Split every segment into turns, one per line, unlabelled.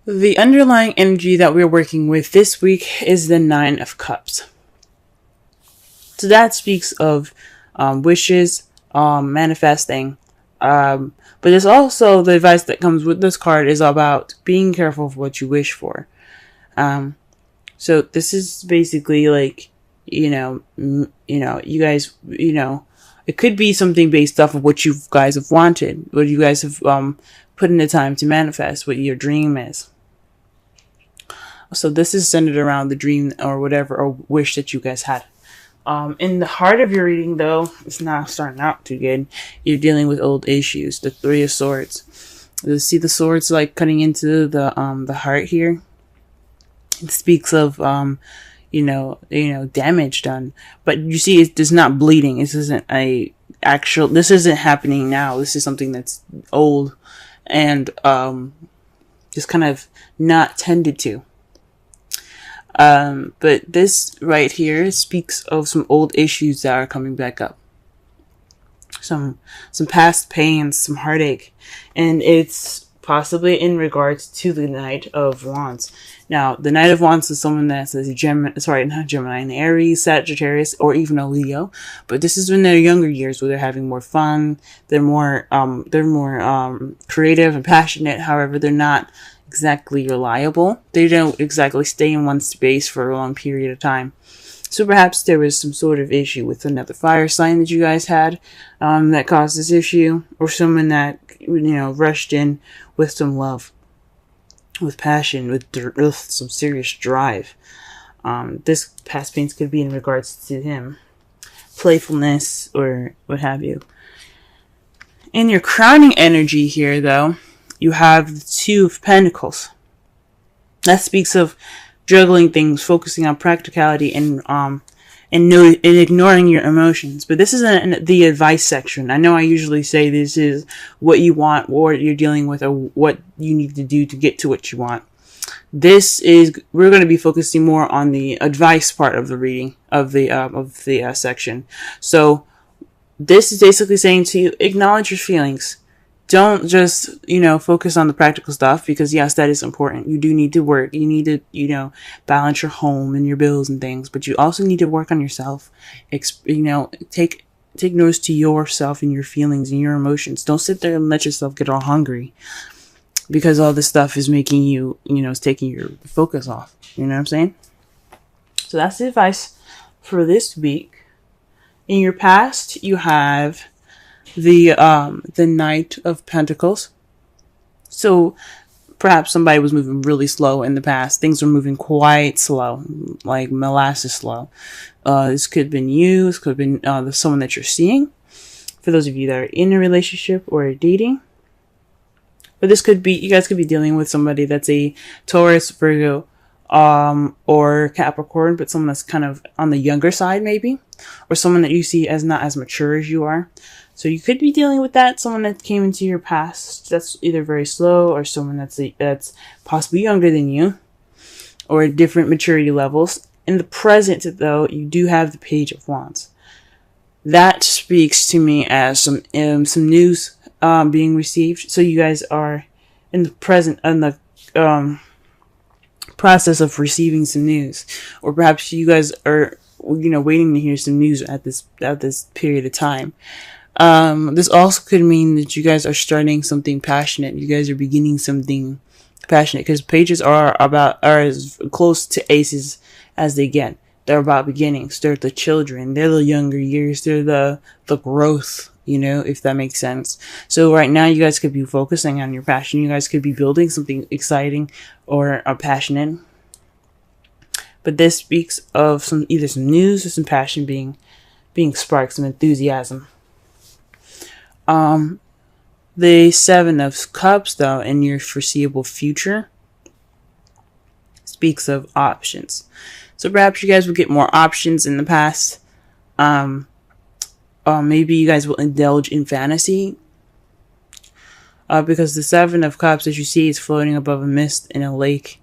The underlying energy that we're working with this week is the Nine of Cups. So that speaks of wishes, manifesting. But there's also the advice that comes with this card is about being careful of what you wish for. So this is basically like, you guys, it could be something based off of what you guys have wanted, what you guys have put in the time to manifest, what your dream is. So this is centered around the dream or whatever, or wish that you guys had. In the heart of your reading, though, it's not starting out too good. You're dealing with old issues. The Three of Swords. You see the swords like cutting into the heart here. It speaks of damage done, but you see it's not bleeding. This isn't this isn't happening now. This is something that's old and just kind of not tended to. But this right here speaks of some old issues that are coming back up. Some past pains, some heartache, and it's possibly in regards to the Knight of Wands. Now, the Knight of Wands is someone that's an Aries, Sagittarius, or even a Leo. But this is in their younger years where they're having more fun. They're more creative and passionate. However, they're not exactly reliable. They don't exactly stay in one space for a long period of time. So perhaps there was some sort of issue with another fire sign that you guys had that caused this issue, or someone that rushed in with some love, with passion, with some serious drive. This past pains could be in regards to him, playfulness or what have you. In your crowning energy here, though, you have the Two of Pentacles. That speaks of juggling things, focusing on practicality, and ignoring your emotions. But this is the advice section. I know I usually say this is what you want, or what you're dealing with, or what you need to do to get to what you want. We're going to be focusing more on the advice part of the reading of the section. So this is basically saying to you, acknowledge your feelings. Don't just, focus on the practical stuff, because yes, that is important. You do need to work. You need to, balance your home and your bills and things, but you also need to work on yourself. Take notice to yourself and your feelings and your emotions. Don't sit there and let yourself get all hungry, because all this stuff is making you, is taking your focus off. You know what I'm saying? So that's the advice for this week. In your past, you have the Knight of Pentacles. So perhaps somebody was moving really slow in the past. Things were moving quite slow, like molasses slow. This could have been you. This could have been someone that you're seeing. For those of you that are in a relationship or dating. But this could be, you guys could be dealing with somebody that's a Taurus, Virgo, or Capricorn, but someone that's kind of on the younger side maybe. Or someone that you see as not as mature as you are. So you could be dealing with that, someone that came into your past that's either very slow, or someone that's possibly younger than you, or different maturity levels. In the present, though, you do have the Page of Wands. That speaks to me as some news being received. So you guys are in the present, in the process of receiving some news, or perhaps you guys are waiting to hear some news at this period of time. This also could mean that you guys are starting something passionate. You guys are beginning something passionate, because pages are as close to aces as they get. They're about beginnings. They're the children. They're the younger years. They're the growth, if that makes sense. So right now you guys could be focusing on your passion. You guys could be building something exciting or passionate. But this speaks of either some news or some passion being sparked, some enthusiasm. The Seven of Cups, though, in your foreseeable future, speaks of options. So perhaps you guys will get more options in the past. Maybe you guys will indulge in fantasy. Because the Seven of Cups, as you see, is floating above a mist in a lake.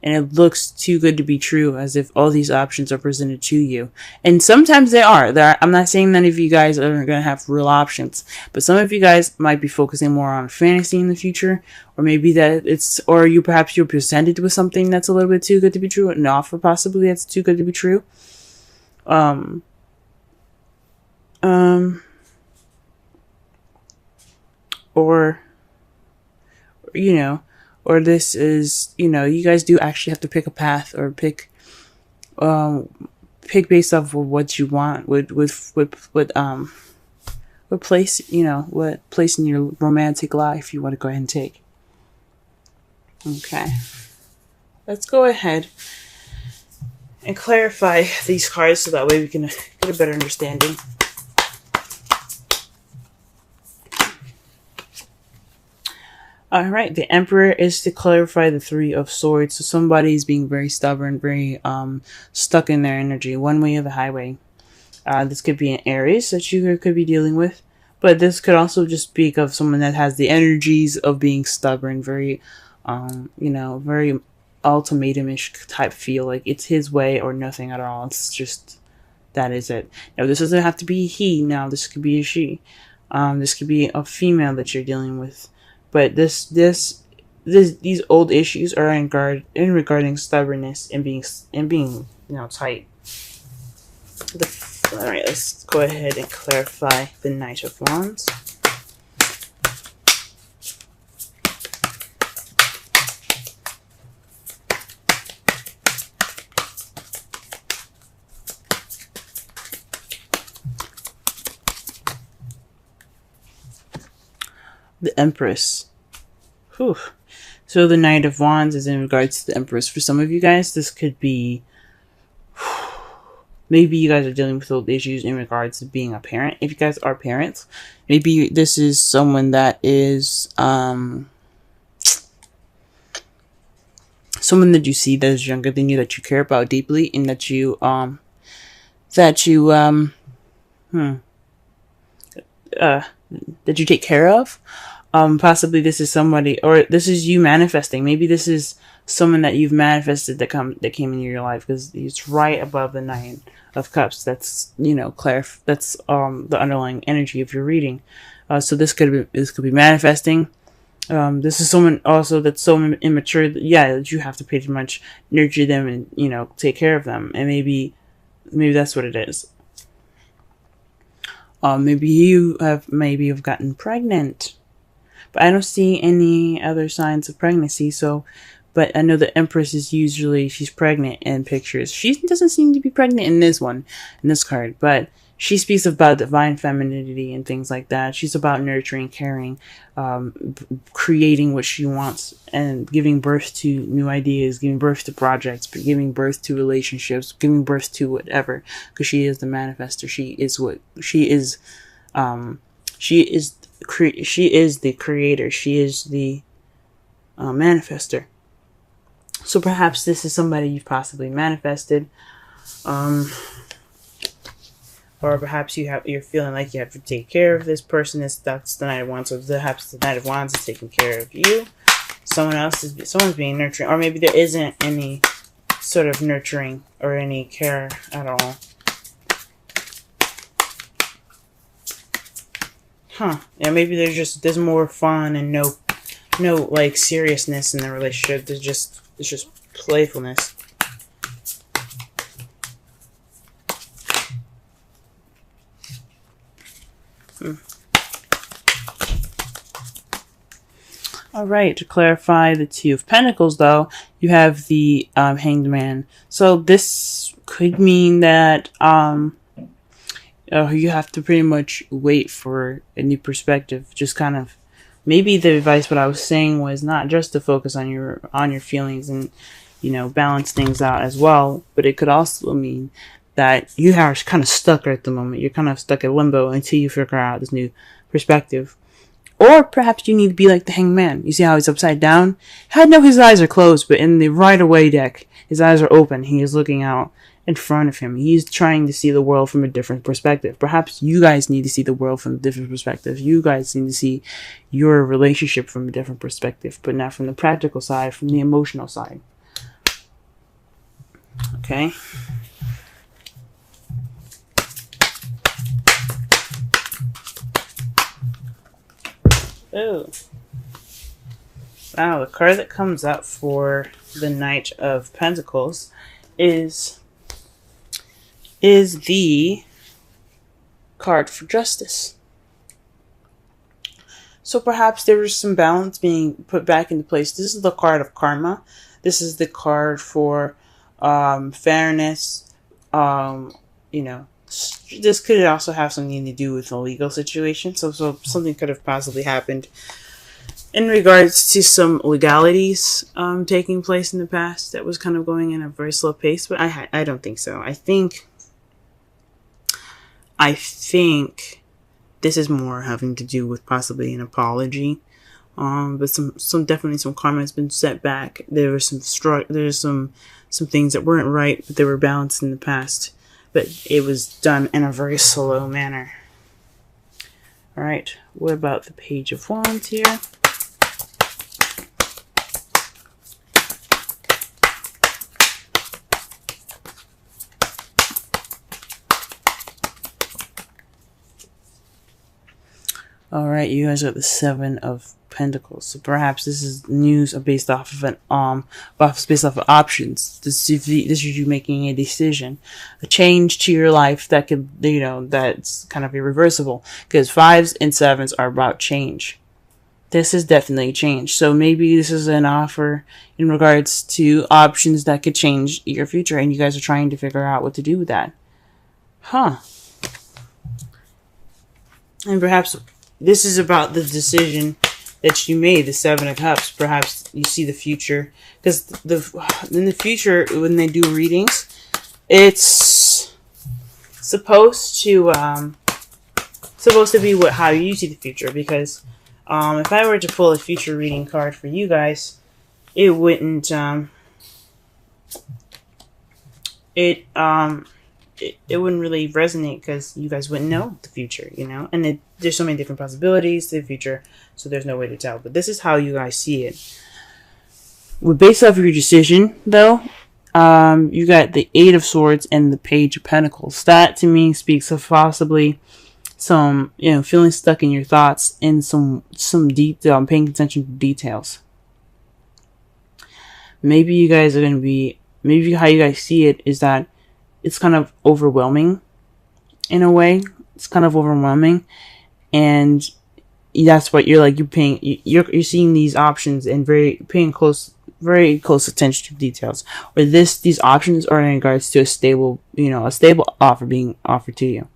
and it looks too good to be true, as if all these options are presented to you. And sometimes they are. I'm not saying none of you guys are going to have real options, but some of you guys might be focusing more on fantasy in the future, or maybe perhaps you're presented with something that's a little bit too good to be true, an offer possibly that's too good to be true. Or, or this is, you guys do actually have to pick a path, or pick based off of what you want, what place, what place in your romantic life you want to go ahead and take. Okay. Let's go ahead and clarify these cards so that way we can get a better understanding. Alright, the Emperor is to clarify the Three of Swords. So somebody is being very stubborn, very stuck in their energy, one way or the highway. This could be an Aries that you could be dealing with, but this could also just speak of someone that has the energies of being stubborn, very, very ultimatum-ish type feel, like it's his way or nothing at all. It's just, that is it. Now, this doesn't have to be he. Now, this could be a she. This could be a female that you're dealing with. But these old issues are regarding stubbornness and being tight. All right, let's go ahead and clarify the Knight of Wands. The Empress. Whew. So the Knight of Wands is in regards to the Empress. For some of you guys, this could be, maybe you guys are dealing with old issues in regards to being a parent. If you guys are parents, maybe this is someone that is someone that you see that is younger than you, that you care about deeply, and that you take care of. Possibly this is somebody, or this is you manifesting. Maybe this is someone that you've manifested that came into your life, because he's right above the Nine of Cups. That's that's the underlying energy of your reading. So this could be manifesting. This is someone also that's so immature that you have to pretty much nurture them and take care of them, and maybe that's what it is. Maybe you've gotten pregnant, but I don't see any other signs of pregnancy. But I know the Empress is usually, she's pregnant in pictures. She doesn't seem to be pregnant in this card, but she speaks about divine femininity and things like that. She's about nurturing, caring, creating what she wants, and giving birth to new ideas, giving birth to projects, giving birth to relationships, giving birth to whatever, because she is the manifester. She is the creator. She is the manifester. So perhaps this is somebody you've possibly manifested, or perhaps you're feeling like you have to take care of this person. That's the Knight of Wands. So perhaps the Knight of Wands is taking care of you. Someone's being nurturing, or maybe there isn't any sort of nurturing or any care at all. Yeah, maybe there's more fun and no like seriousness in the relationship. It's just playfulness. Alright, to clarify the Two of Pentacles, though, you have the Hanged Man. So this could mean that you have to pretty much wait for a new perspective. Just kind of, maybe the advice, what I was saying, was not just to focus on your feelings and balance things out as well, but it could also mean that you are kind of stuck at the moment. You're kind of stuck at limbo until you figure out this new perspective. Or perhaps you need to be like the Hanged Man. You see how he's upside down? I know his eyes are closed, but in the Rider-Waite deck, his eyes are open. He is looking out in front of him. He's trying to see the world from a different perspective. Perhaps you guys need to see the world from a different perspective. You guys need to see your relationship from a different perspective, but not from the practical side, from the emotional side. Okay. Oh. Wow, the card that comes up for the Knight of Pentacles is the card for justice. So perhaps there was some balance being put back into place. This is the card of karma. This is the card for fairness. You know, this could also have something to do with a legal situation. So something could have possibly happened in regards to some legalities taking place in the past that was kind of going in a very slow pace. But I don't think so. I think this is more having to do with possibly an apology. But some definitely some karma has been set back. There were there's some things that weren't right, but they were balanced in the past. But it was done in a very slow manner. All right, what about the Page of Wands here? All right, you guys are the Seven of Pentacles. So perhaps this is news based off of based off of options. This is you making a decision, a change to your life that could, you know, that's kind of irreversible. Because 5s and 7s are about change. This is definitely change. So maybe this is an offer in regards to options that could change your future, and you guys are trying to figure out what to do with that. Huh. And perhaps this is about the decision that you made, the Seven of Cups. Perhaps you see the future. Because in the future, when they do readings, it's supposed to be how you see the future. Because if I were to pull a future reading card for you guys, it wouldn't it wouldn't really resonate, because you guys wouldn't know the future, you know? And there's so many different possibilities to the future, so there's no way to tell. But this is how you guys see it. Well, based off of your decision, though, you got the Eight of Swords and the Page of Pentacles. That, to me, speaks of possibly some, you know, feeling stuck in your thoughts and some detail, paying attention to details. Maybe you guys are going to be, maybe how you guys see it is that it's kind of overwhelming in a way. It's kind of overwhelming, and that's what you're like. You're seeing these options and very close attention to details. Or these options are in regards to a stable offer being offered to you.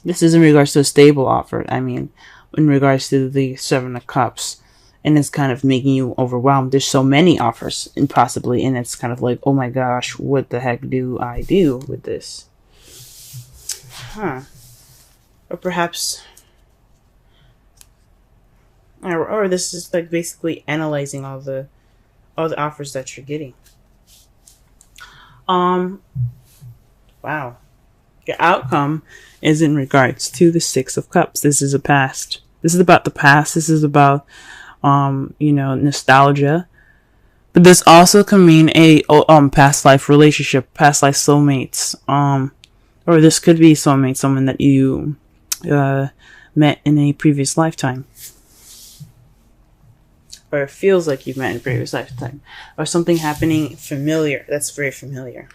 This is in regards to a stable offer. I mean, in regards to the Seven of Cups. And it's kind of making you overwhelmed. There's so many offers, and it's kind of like, oh my gosh, what the heck do I do with this? Huh. Or perhaps, or this is like basically analyzing all the offers that you're getting. Wow. Your outcome is in regards to the Six of Cups. This is a past. This is about the past. This is about nostalgia. But this also can mean a past life relationship, past life soulmates. Or this could be soulmate, someone that you met in a previous lifetime. Or it feels like you've met in a previous lifetime. Or something happening familiar. That's very familiar.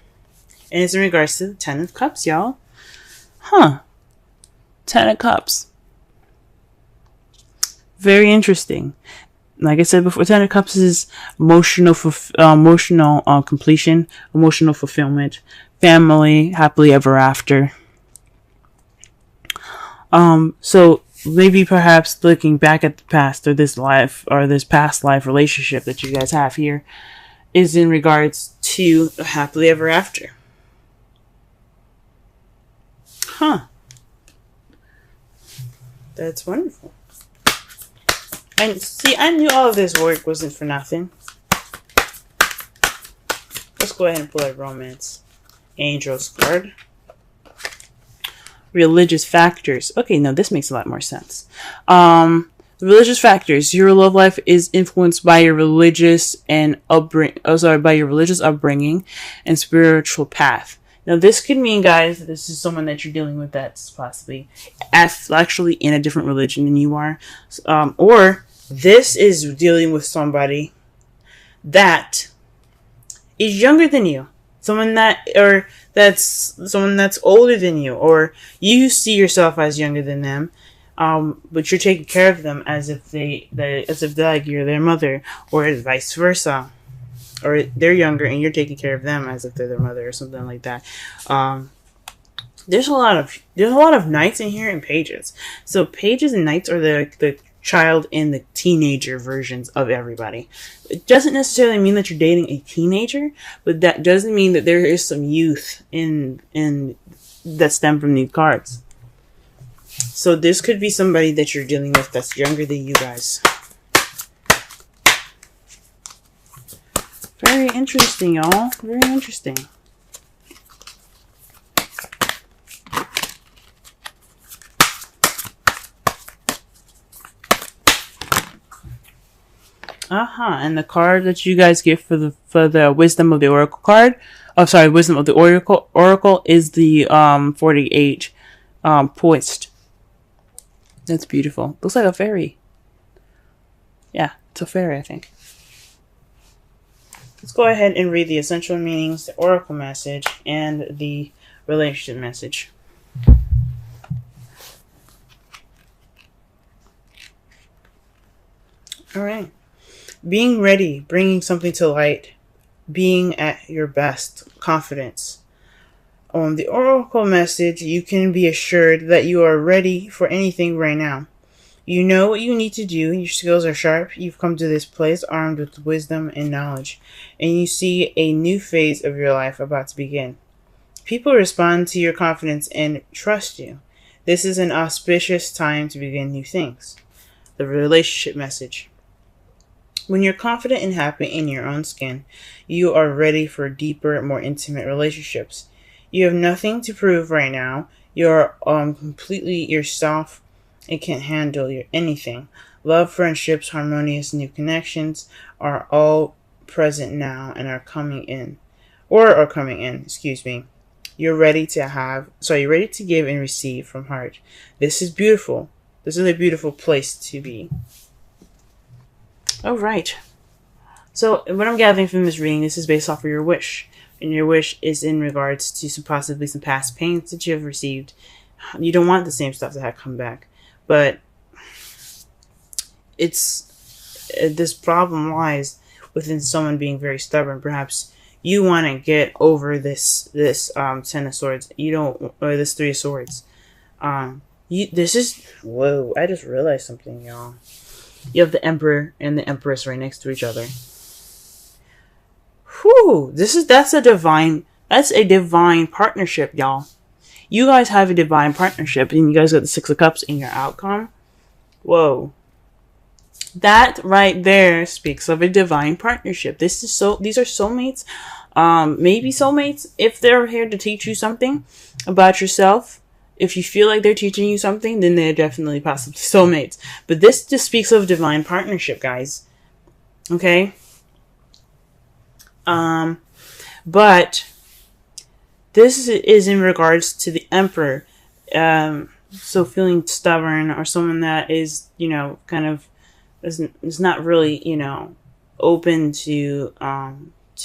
And it's in regards to the Ten of Cups, y'all. Huh. Ten of Cups. Very interesting. Like I said before, Ten of Cups is emotional completion, emotional fulfillment, family, happily ever after. So maybe perhaps looking back at the past, or this past life relationship that you guys have here, is in regards to happily ever after. Huh. That's wonderful. And see, I knew all of this work wasn't for nothing. Let's go ahead and pull a Romance Angels card. Religious factors. Okay, no, this makes a lot more sense. Religious factors. Your love life is influenced by your religious and by your religious upbringing and spiritual path. Now, this could mean, guys, this is someone that you're dealing with that's possibly actually in a different religion than you are, or this is dealing with somebody that is younger than you, someone that's older than you, or you see yourself as younger than them, but you're taking care of them as if like you're their mother, or vice versa, or they're younger and you're taking care of them as if they're their mother, or something like that. There's a lot of knights in here and pages. So pages and knights are the child and the teenager versions of everybody. It doesn't necessarily mean that you're dating a teenager, but that doesn't mean that there is some youth in that stem from these cards. So this could be somebody that you're dealing with that's younger than you guys. Very interesting, y'all. Very interesting. And the card that you guys get for the Wisdom of the Oracle card, Wisdom of the Oracle is the 48 poised. That's beautiful. Looks like a fairy. Yeah, it's a fairy, I think. Let's go ahead and read the essential meanings, the Oracle message, and the relationship message. All right. Being ready, bringing something to light, being at your best, confidence. On the Oracle message, you can be assured that you are ready for anything right now. You know what you need to do, your skills are sharp, you've come to this place armed with wisdom and knowledge, and you see a new phase of your life about to begin. People respond to your confidence and trust you. This is an auspicious time to begin new things. The relationship message. When you're confident and happy in your own skin, you are ready for deeper, more intimate relationships. You have nothing to prove right now. You're completely yourself and can handle anything. Love, friendships, harmonious new connections are all present now and are coming in. Excuse me. You're ready to give and receive from heart. This is beautiful. This is a beautiful place to be. All right. So what I'm gathering from this reading, this is based off of your wish. And your wish is in regards to possibly some past pains that you have received. You don't want the same stuff to have come back. But this problem lies within someone being very stubborn. Perhaps you want to get over this Ten of Swords. Or this Three of Swords. Whoa, I just realized something, y'all. You have the Emperor and the Empress right next to each other. Whew, that's a divine partnership, y'all. You guys have a divine partnership, and you guys got the Six of Cups in your outcome. Whoa. That right there speaks of a divine partnership. These are soulmates. Maybe soulmates if they're here to teach you something about yourself. If you feel like they're teaching you something, then they're definitely possibly soulmates. But this just speaks of divine partnership, guys. Okay? But this is in regards to the Emperor. So feeling stubborn, or someone that is, kind of is not really, open to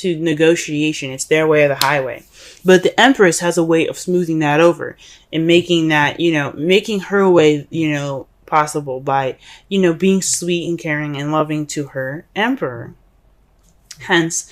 negotiation. It's their way or the highway. But the Empress has a way of smoothing that over and making that, making her way, possible by, being sweet and caring and loving to her Emperor. Hence,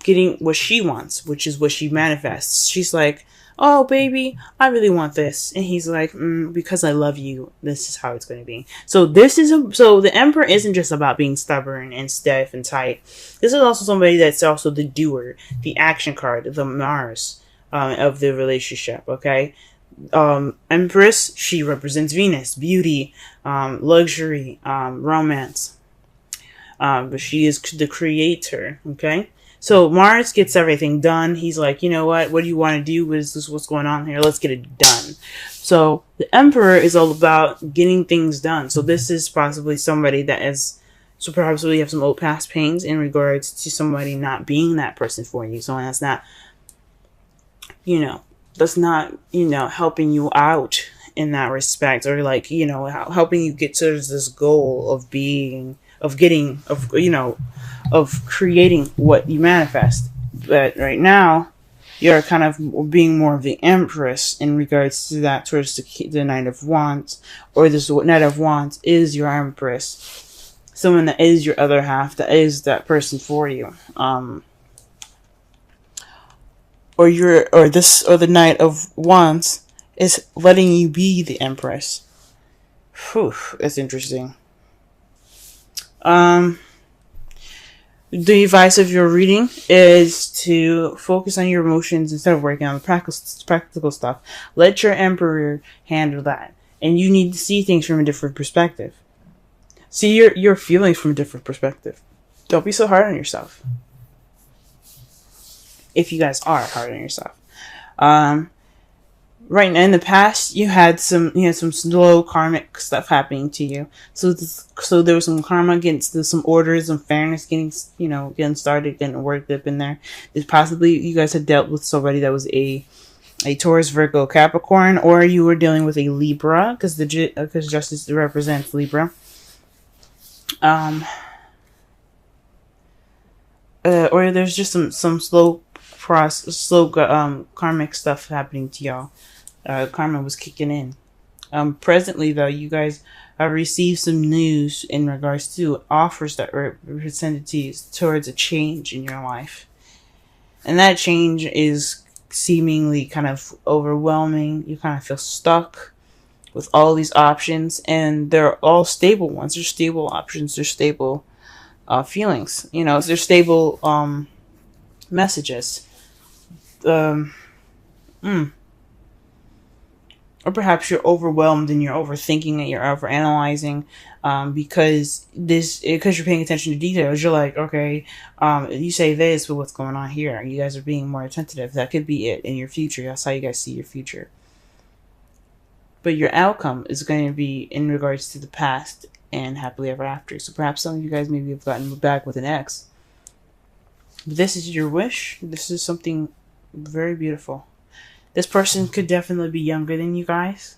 getting what she wants, which is what she manifests. She's like, oh, baby, I really want this. And he's like, because I love you, this is how it's going to be. So the Emperor isn't just about being stubborn and stiff and tight. This is also somebody that's also the doer, the action card, the Mars of the relationship, okay? Empress, she represents Venus, beauty, luxury, romance. But she is the creator, okay? So Mars gets everything done. He's like, you know what? What do you want to do? Is this what's going on here? Let's get it done. So the Emperor is all about getting things done. So this is possibly somebody that is, so perhaps we have some old past pains in regards to somebody not being that person for you. Someone that's not, that's not, helping you out in that respect, or like, helping you get to this goal of being, of getting, of creating what you manifest. But right now, you're kind of being more of the Empress in regards to that, towards the Knight of Wands, or this Knight of Wands is your Empress, someone that is your other half, that is that person for you, or the Knight of Wands is letting you be the Empress. Whew, that's interesting. The advice of your reading is to focus on your emotions instead of working on the practical stuff. Let your Emperor handle that. And you need to see things from a different perspective. See your feelings from a different perspective. Don't be so hard on yourself. If you guys are hard on yourself. Right now, in the past, you had some slow karmic stuff happening to you. So there was some karma against some orders and fairness getting started, getting worked up in there. There's possibly you guys had dealt with somebody that was a Taurus, Virgo, Capricorn, or you were dealing with a Libra, because justice represents Libra. Or there's just some slow karmic stuff happening to y'all. Karma was kicking in. Presently, though, you guys have received some news in regards to offers that were presented to you towards a change in your life. And that change is seemingly kind of overwhelming. You kind of feel stuck with all these options, and they're all stable ones. They're stable options. They're stable feelings. They're stable messages. Or perhaps you're overwhelmed and you're overthinking and you're overanalyzing, because you're paying attention to details. You're like, okay, you say this, but what's going on here? You guys are being more attentive. That could be it in your future. That's how you guys see your future. But your outcome is going to be in regards to the past and happily ever after. So perhaps some of you guys maybe have gotten back with an ex. But this is your wish. This is something very beautiful. This person could definitely be younger than you guys.